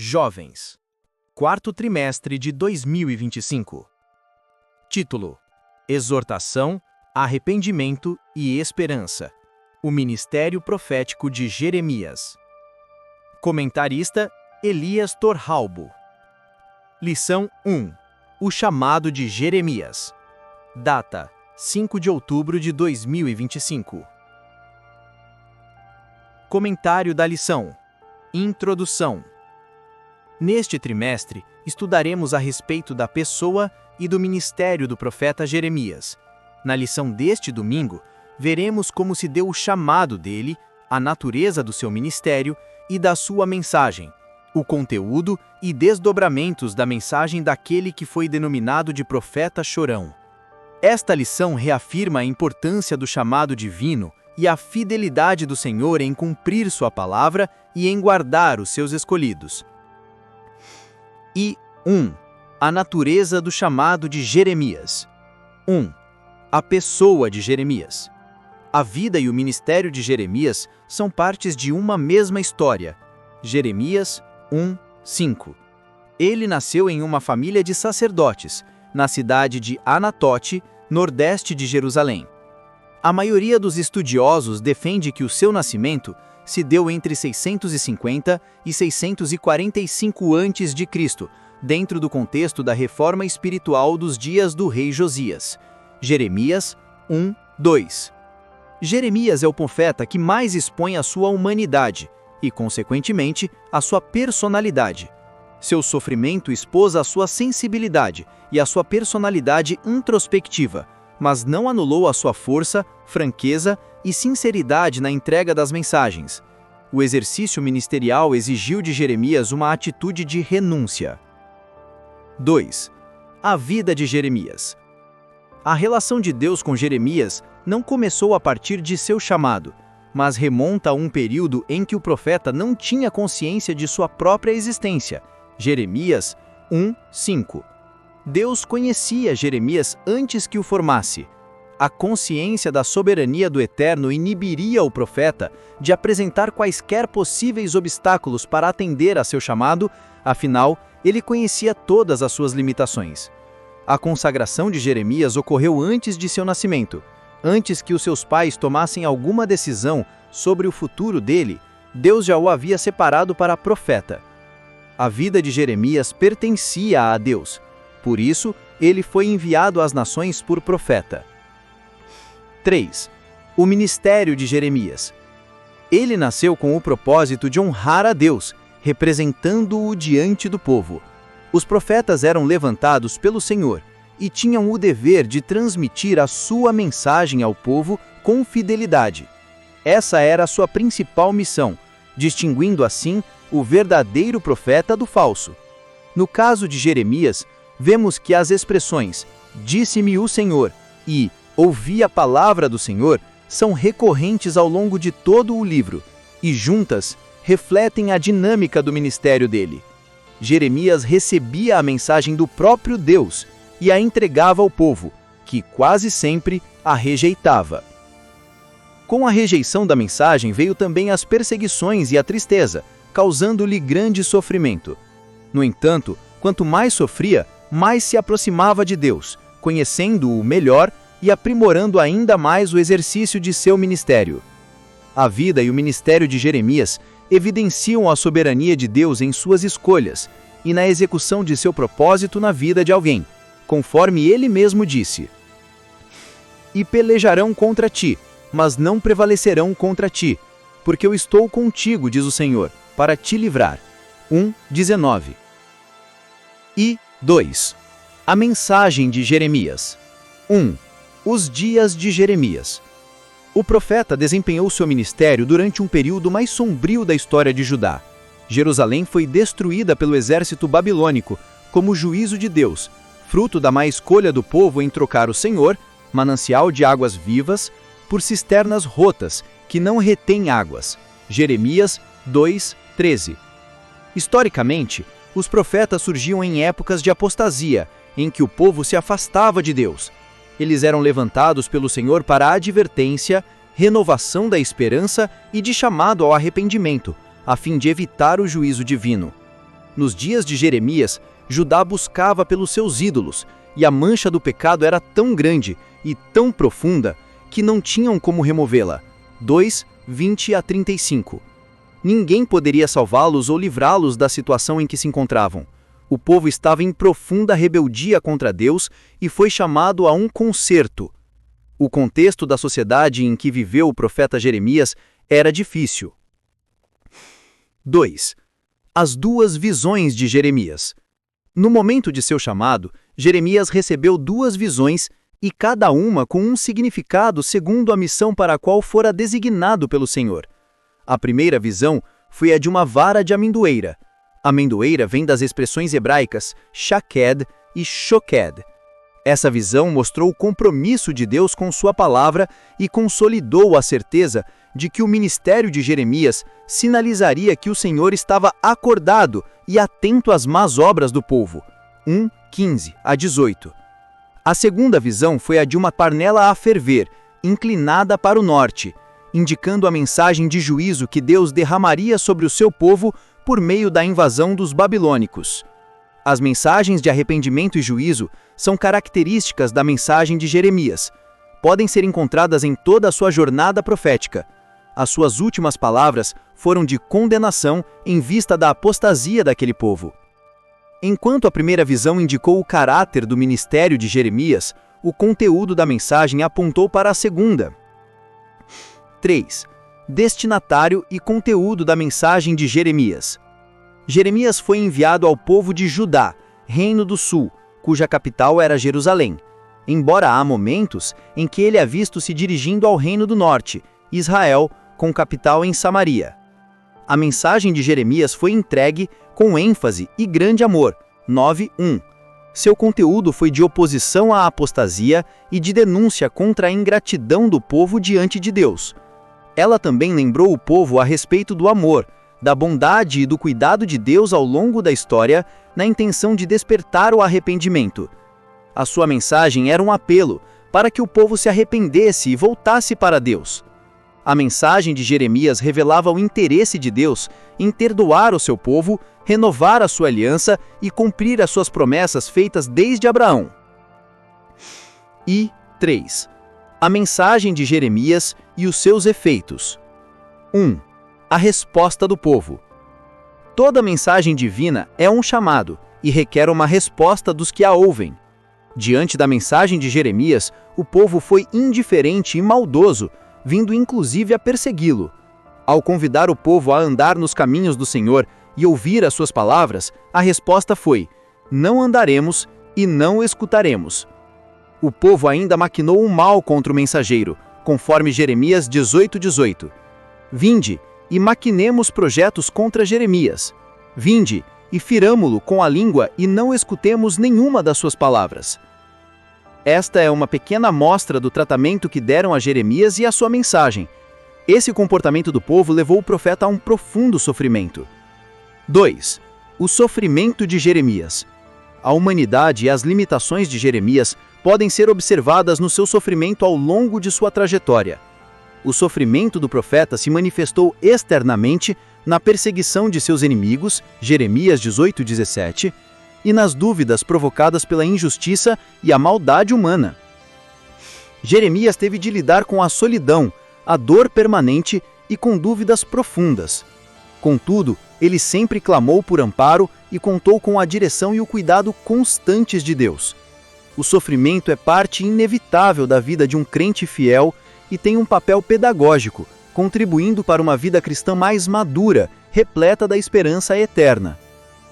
Jovens. Quarto trimestre de 2025. Título: Exortação, Arrependimento e Esperança. O Ministério Profético de Jeremias. Comentarista: Elias Torralbo. Lição 1. O chamado de Jeremias. Data: 5 de outubro de 2025. Comentário da lição. Introdução. Neste trimestre, estudaremos a respeito da pessoa e do ministério do profeta Jeremias. Na lição deste domingo, veremos como se deu o chamado dele, a natureza do seu ministério e da sua mensagem, o conteúdo e desdobramentos da mensagem daquele que foi denominado de profeta chorão. Esta lição reafirma a importância do chamado divino e a fidelidade do Senhor em cumprir sua palavra e em guardar os seus escolhidos. 1. A natureza do chamado de Jeremias. 1. A pessoa de Jeremias. A vida e o ministério de Jeremias são partes de uma mesma história. Jeremias 1:5. Ele nasceu em uma família de sacerdotes, na cidade de Anatote, nordeste de Jerusalém. A maioria dos estudiosos defende que o seu nascimento se deu entre 650 e 645 a.C., dentro do contexto da reforma espiritual dos dias do rei Josias. Jeremias 1:2. Jeremias é o profeta que mais expõe a sua humanidade e, consequentemente, a sua personalidade. Seu sofrimento expôs a sua sensibilidade e a sua personalidade introspectiva, mas não anulou a sua força, franqueza e sinceridade na entrega das mensagens. O exercício ministerial exigiu de Jeremias uma atitude de renúncia. 2. A vida de Jeremias. A relação de Deus com Jeremias não começou a partir de seu chamado, mas remonta a um período em que o profeta não tinha consciência de sua própria existência. Jeremias 1:5. Deus conhecia Jeremias antes que o formasse. A consciência da soberania do Eterno inibiria o profeta de apresentar quaisquer possíveis obstáculos para atender a seu chamado, afinal, ele conhecia todas as suas limitações. A consagração de Jeremias ocorreu antes de seu nascimento. Antes que os seus pais tomassem alguma decisão sobre o futuro dele, Deus já o havia separado para profeta. A vida de Jeremias pertencia a Deus. Por isso, ele foi enviado às nações por profeta. 3. O ministério de Jeremias. Ele nasceu com o propósito de honrar a Deus, representando-o diante do povo. Os profetas eram levantados pelo Senhor e tinham o dever de transmitir a sua mensagem ao povo com fidelidade. Essa era a sua principal missão, distinguindo assim o verdadeiro profeta do falso. No caso de Jeremias, vemos que as expressões "disse-me o Senhor" e "ouvi a palavra do Senhor" são recorrentes ao longo de todo o livro, e juntas refletem a dinâmica do ministério dele. Jeremias recebia a mensagem do próprio Deus e a entregava ao povo, que quase sempre a rejeitava. Com a rejeição da mensagem veio também as perseguições e a tristeza, causando-lhe grande sofrimento. No entanto, quanto mais sofria, mais se aproximava de Deus, conhecendo-o melhor e aprimorando ainda mais o exercício de seu ministério. A vida e o ministério de Jeremias evidenciam a soberania de Deus em suas escolhas e na execução de seu propósito na vida de alguém, conforme ele mesmo disse: "E pelejarão contra ti, mas não prevalecerão contra ti, porque eu estou contigo, diz o Senhor, para te livrar." 1:19. 2. A mensagem de Jeremias. 1. Os dias de Jeremias. O profeta desempenhou seu ministério durante um período mais sombrio da história de Judá. Jerusalém foi destruída pelo exército babilônico como juízo de Deus, fruto da má escolha do povo em trocar o Senhor, manancial de águas vivas, por cisternas rotas que não retêm águas. Jeremias 2:13. Historicamente, os profetas surgiam em épocas de apostasia, em que o povo se afastava de Deus. Eles eram levantados pelo Senhor para advertência, renovação da esperança e de chamado ao arrependimento, a fim de evitar o juízo divino. Nos dias de Jeremias, Judá buscava pelos seus ídolos, e a mancha do pecado era tão grande e tão profunda que não tinham como removê-la. 2:20-35. Ninguém poderia salvá-los ou livrá-los da situação em que se encontravam. O povo estava em profunda rebeldia contra Deus e foi chamado a um conserto. O contexto da sociedade em que viveu o profeta Jeremias era difícil. 2. As duas visões de Jeremias. No momento de seu chamado, Jeremias recebeu duas visões e cada uma com um significado segundo a missão para a qual fora designado pelo Senhor. A primeira visão foi a de uma vara de amendoeira. Amendoeira vem das expressões hebraicas shaked e shoked. Essa visão mostrou o compromisso de Deus com sua palavra e consolidou a certeza de que o ministério de Jeremias sinalizaria que o Senhor estava acordado e atento às más obras do povo. 1:15-18. A segunda visão foi a de uma panela a ferver, inclinada para o norte, indicando a mensagem de juízo que Deus derramaria sobre o seu povo por meio da invasão dos babilônicos. As mensagens de arrependimento e juízo são características da mensagem de Jeremias. Podem ser encontradas em toda a sua jornada profética. As suas últimas palavras foram de condenação em vista da apostasia daquele povo. Enquanto a primeira visão indicou o caráter do ministério de Jeremias, o conteúdo da mensagem apontou para a segunda. 3. Destinatário e conteúdo da mensagem de Jeremias. Jeremias foi enviado ao povo de Judá, Reino do Sul, cuja capital era Jerusalém, embora há momentos em que ele é visto se dirigindo ao Reino do Norte, Israel, com capital em Samaria. A mensagem de Jeremias foi entregue com ênfase e grande amor. 9:1. Seu conteúdo foi de oposição à apostasia e de denúncia contra a ingratidão do povo diante de Deus. Ela também lembrou o povo a respeito do amor, da bondade e do cuidado de Deus ao longo da história, na intenção de despertar o arrependimento. A sua mensagem era um apelo para que o povo se arrependesse e voltasse para Deus. A mensagem de Jeremias revelava o interesse de Deus em perdoar o seu povo, renovar a sua aliança e cumprir as suas promessas feitas desde Abraão. E 3. A mensagem de Jeremias e os seus efeitos. 1. A resposta do povo. Toda mensagem divina é um chamado e requer uma resposta dos que a ouvem. Diante da mensagem de Jeremias, o povo foi indiferente e maldoso, vindo inclusive a persegui-lo. Ao convidar o povo a andar nos caminhos do Senhor e ouvir as suas palavras, a resposta foi: não andaremos e não escutaremos. O povo ainda maquinou um mal contra o mensageiro, conforme Jeremias 18:18. Vinde e maquinemos projetos contra Jeremias. Vinde e firamo-lo com a língua e não escutemos nenhuma das suas palavras. Esta é uma pequena amostra do tratamento que deram a Jeremias e a sua mensagem. Esse comportamento do povo levou o profeta a um profundo sofrimento. 2. O sofrimento de Jeremias. A humanidade e as limitações de Jeremias podem ser observadas no seu sofrimento ao longo de sua trajetória. O sofrimento do profeta se manifestou externamente na perseguição de seus inimigos, Jeremias 18:17, e nas dúvidas provocadas pela injustiça e a maldade humana. Jeremias teve de lidar com a solidão, a dor permanente e com dúvidas profundas. Contudo, ele sempre clamou por amparo e contou com a direção e o cuidado constantes de Deus. O sofrimento é parte inevitável da vida de um crente fiel e tem um papel pedagógico, contribuindo para uma vida cristã mais madura, repleta da esperança eterna.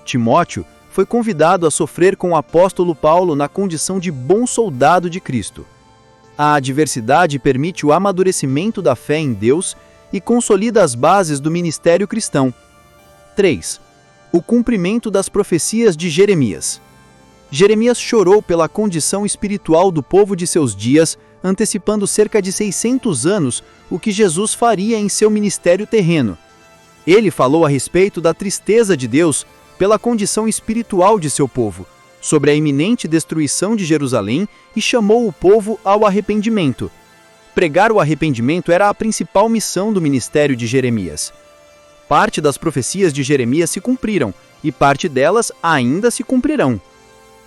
Timóteo foi convidado a sofrer com o apóstolo Paulo na condição de bom soldado de Cristo. A adversidade permite o amadurecimento da fé em Deus e consolida as bases do ministério cristão. 3. O cumprimento das profecias de Jeremias. Jeremias chorou pela condição espiritual do povo de seus dias, antecipando cerca de 600 anos o que Jesus faria em seu ministério terreno. Ele falou a respeito da tristeza de Deus pela condição espiritual de seu povo, sobre a iminente destruição de Jerusalém e chamou o povo ao arrependimento. Pregar o arrependimento era a principal missão do ministério de Jeremias. Parte das profecias de Jeremias se cumpriram, e parte delas ainda se cumprirão.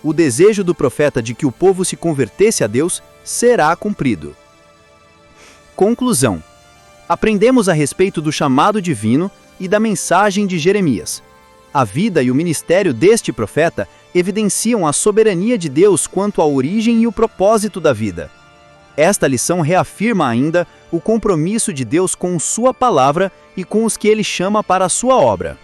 O desejo do profeta de que o povo se convertesse a Deus será cumprido. Conclusão. Aprendemos a respeito do chamado divino e da mensagem de Jeremias. A vida e o ministério deste profeta evidenciam a soberania de Deus quanto à origem e o propósito da vida. Esta lição reafirma ainda o compromisso de Deus com sua palavra e com os que ele chama para a sua obra.